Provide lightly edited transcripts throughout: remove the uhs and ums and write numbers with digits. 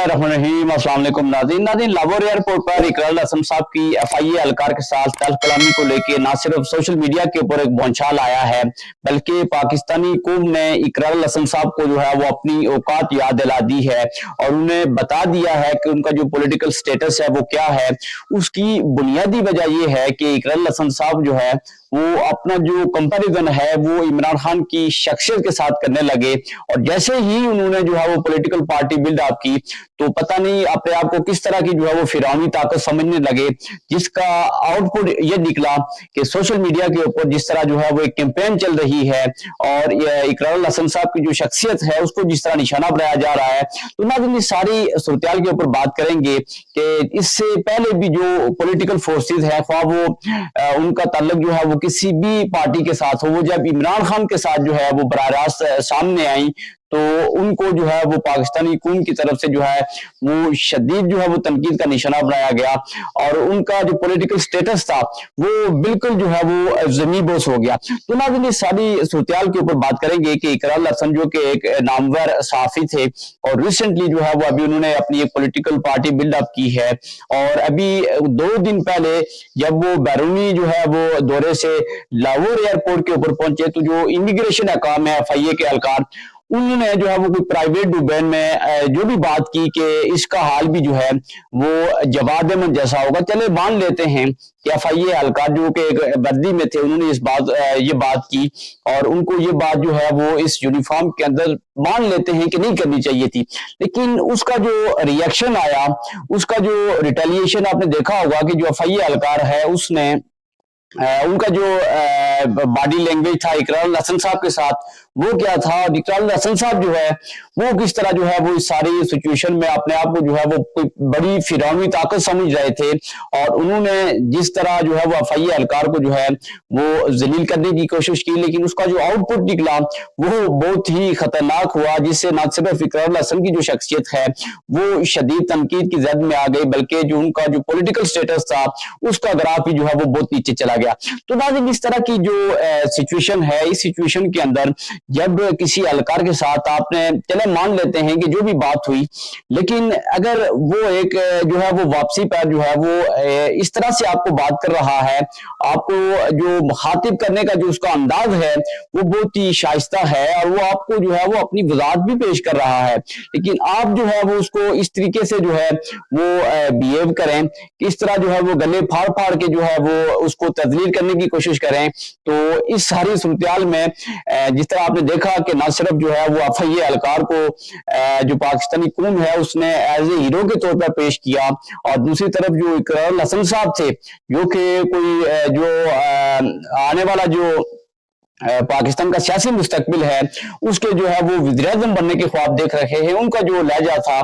बिस्मिल्लाहिर्रहमानिर्रहीम। अस्सलाम वालेकुम नाज़रीन, लाहौर एयरपोर्ट पर इकरार असम साहब की एफआईए एहलकार के साथ तल्ख कलामी को लेकर न सिर्फ सोशल मीडिया के ऊपर एक भौंचाल आया है, बल्कि पाकिस्तानी कौम ने इकरार असम साहब को जो है वो अपनी औकात याद दिला दी है और उन्हें बता दिया है कि उनका जो पॉलिटिकल स्टेटस है वो क्या है। उसकी बुनियादी वजह ये है कि इकरार असम साहब जो है वो अपना जो कंपैरिजन है वो इमरान खान की शख्सियत के साथ करने लगे और जैसे ही उन्होंने जो है वो पॉलिटिकल पार्टी बिल्ड अप की तो पता नहीं अपने आप को किस तरह की जो है वो फिरौनी ताकत समझने लगे, जिसका आउटपुट ये निकला कि सोशल मीडिया के ऊपर जिस तरह जो है वो एक कैंपेन चल रही है और इकरार हसन साहब की जो शख्सियत है उसको जिस तरह निशाना बनाया जा रहा है। तो नाज़रीन सारी सूरत के ऊपर बात करेंगे कि इससे पहले भी जो पॉलिटिकल फोर्सेज है ख्वाह वो उनका ताल्लुक जो है वो किसी भी पार्टी के साथ हो, वो जब इमरान खान के साथ जो है वो बराह रास्त सामने आई तो उनको जो है वो पाकिस्तानी कौम की तरफ से जो है वो शदीद जो है वो तनकीद का निशाना बनाया गया और उनका जो पॉलिटिकल स्टेटस था वो बिल्कुल जो है वो ज़मीबोस हो गया। तो नाज़रीन सारी सूरत के ऊपर बात करेंगे कि इकरार हसन जो कि एक नामवर सहाफ़ी थे और रिसेंटली जो है वो अभी उन्होंने अपनी एक पॉलिटिकल पार्टी बिल्ड अप की है और अभी 2 दिन पहले जब वो बैरूनी जो है वो दौरे से लाहौर एयरपोर्ट के ऊपर पहुंचे तो जो इमिग्रेशन अहकाम है एफआईए के एहलकार उन्होंने जो है वो कोई प्राइवेट डोमेन में जो भी बात की कि इसका हाल भी जो है वो जवाब अहमद जैसा होगा। चले मान लेते हैं कि एफआईए एहलकार जो कि एक वर्दी में थे उन्होंने ये बात की और उनको ये बात जो है वो इस यूनिफॉर्म के अंदर मान लेते हैं कि नहीं करनी चाहिए थी, लेकिन उसका जो रिएक्शन आया, उसका जो रिटेलिएशन आपने देखा होगा कि जो एफआईए एहलकार है उसने उनका जो बॉडी लैंग्वेज था इकरार हसन साहब के साथ वो क्या था और इकरार हसन साहब जो है वो किस तरह जो है वो इस सारी सिचुएशन में अपने आप को जो है वो कोई बड़ी फिरौनी ताकत समझ रहे थे और उन्होंने जिस तरह जो है वो एफआईए एहलकार को जो है वो जलील करने की कोशिश की, लेकिन उसका जो आउटपुट निकला वो बहुत ही खतरनाक हुआ, जिससे न सिर्फ इकरार हसन की जो शख्सियत है वो शदीद तनकीद की जद में आ गई बल्कि जो उनका जो पॉलिटिकल स्टेटस था उसका ग्राफ भी जो है वो बहुत नीचे चला गया। तो नाज़रीन इस तरह की जो सिचुएशन है, इस सिचुएशन के अंदर जब किसी एहलकार के साथ आपने चले मान लेते हैं कि जो भी बात हुई, लेकिन अगर वो एक जो है वो वापसी पर जो है वो इस तरह से आपको बात कर रहा है, आपको जो मुखातिब करने का जो उसका अंदाज है वो बहुत ही शाइस्ता है और वो आपको जो है वो अपनी वजाहत भी पेश कर रहा है, लेकिन आप जो है वो उसको इस तरीके से जो है वो बिहेव करें कि इस तरह जो है वो गले फाड़ फाड़ के जो है वो उसको तजलील करने की कोशिश करें। तो इस सारी सूरत में जिस तरह आपने देखा कि न सिर्फ जो है वो एफआईए एहलकार को जो पाकिस्तानी कौम है उसने एज ए हीरो के तौर पर पेश किया और दूसरी तरफ जो इकरार हसन साहब थे जो कि कोई जो आने वाला जो पाकिस्तान का सियासी मुस्तकबिल है उसके जो है वो वज़ीर-ए-आज़म बनने के ख्वाब देख रहे हैं, उनका जो लहजा था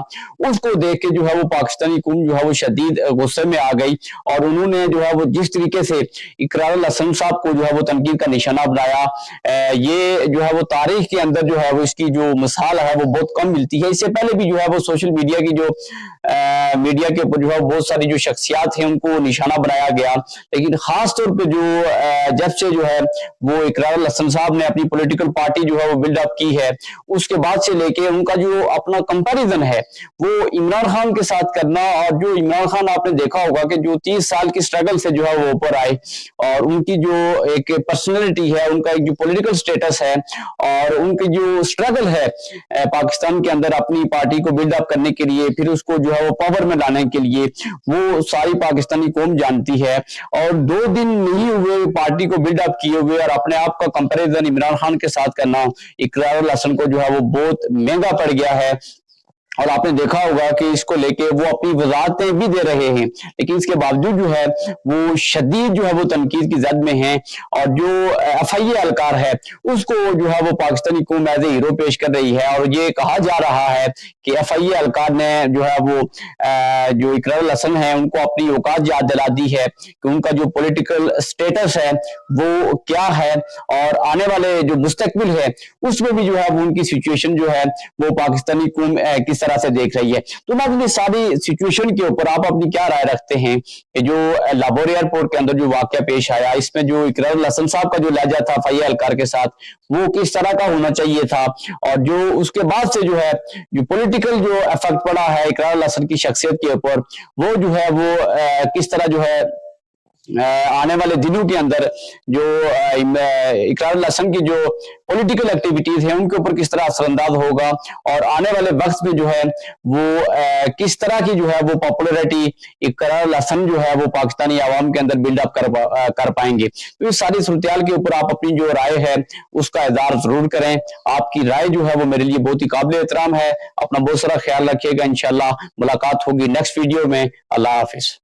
उसको देख के जो है वो पाकिस्तानी कौम जो है वो शदीद गुस्से में आ गई और उन्होंने जो है वो जिस तरीके से इकरार हसन साहब को जो है वो तनकीद का निशाना बनाया, ये जो है वो तारीख के अंदर जो है वो इसकी जो मिसाल है वो बहुत कम मिलती है। इससे पहले भी जो है वो सोशल मीडिया की जो मीडिया के ऊपर जो है बहुत सारी जो शख्सियात हैं उनको निशाना बनाया गया, लेकिन खास तौर पर जो जब से जो है वो इकरार हसन साहब ने अपनी पॉलिटिकल पार्टी जो है वो बिल्ड अप की है उसके बाद से लेके उनका जो अपना कंपैरिजन है वो इमरान खान के साथ करना, और जो इमरान खान आपने देखा होगा कि जो 30 साल की स्ट्रगल से जो है वो ऊपर आए और उनकी जो एक पर्सनैलिटी है, उनका एक जो पॉलिटिकल स्टेटस है और उनकी जो स्ट्रगल है पाकिस्तान के अंदर अपनी पार्टी को बिल्ड अप करने के लिए, फिर उसको जो है वो पावर में लाने के लिए, वो सारी पाकिस्तानी कौम जानती है। और 2 दिन नहीं हुए पार्टी को बिल्ड अप किए हुए और अपने आप का कंपैरिजन इमरान खान के साथ करना इकरार हसन को जो है वो बहुत महंगा पड़ गया है और आपने देखा होगा कि इसको लेके वो अपनी वजाहतें भी दे रहे हैं, लेकिन इसके बावजूद जो है वो शदीद जो है वो तनकीद की जद में है और जो एफआईए एहलकार है उसको जो है वो पाकिस्तानी कौम एज ए हीरो पेश कर रही है और ये कहा जा रहा है कि एफआईए एहलकार ने जो है वो जो इकरार हसन है उनको अपनी औकात याद दिला दी है कि उनका जो पॉलिटिकल स्टेटस है वो क्या है और आने वाले जो मुस्तकबिल है उसमें भी जो है वो उनकी सिचुएशन जो है वो पाकिस्तानी कौम किस तरह से देख रही है। तो नाज़रीन इस सारी सिचुएशन के ऊपर आप अपनी क्या राय रखते हैं कि जो लाहौर एयरपोर्ट के अंदर जो वाकया पेश आया, इसमें जो इकरारुल हसन साहब का जो लहजा था FIA एहलकार के साथ, वो किस तरह का होना चाहिए था, और जो उसके बाद से जो है जो पॉलिटिकल जो इफेक्ट पड़ा है इकरारुल हसन की शख्सियत के ऊपर, वो जो है वो किस तरह जो है आने वाले दिनों के अंदर जो इकरारुल हसन की जो पॉलिटिकल एक्टिविटीज है उनके ऊपर किस तरह असरअंदाज होगा, और आने वाले वक्त में जो है वो किस तरह की जो है वो पॉपुलैरिटी इकरारुल हसन जो है वो पाकिस्तानी आवाम के अंदर बिल्डअप कर पाएंगे। तो इस सारी सूरत के ऊपर आप अपनी जो राय है उसका इज़हार जरूर करें। आपकी राय जो है वो मेरे लिए बहुत ही काबिल एहतराम है। अपना बहुत सारा ख्याल रखिएगा। इंशाल्लाह मुलाकात होगी नेक्स्ट वीडियो में। अल्लाह हाफिज।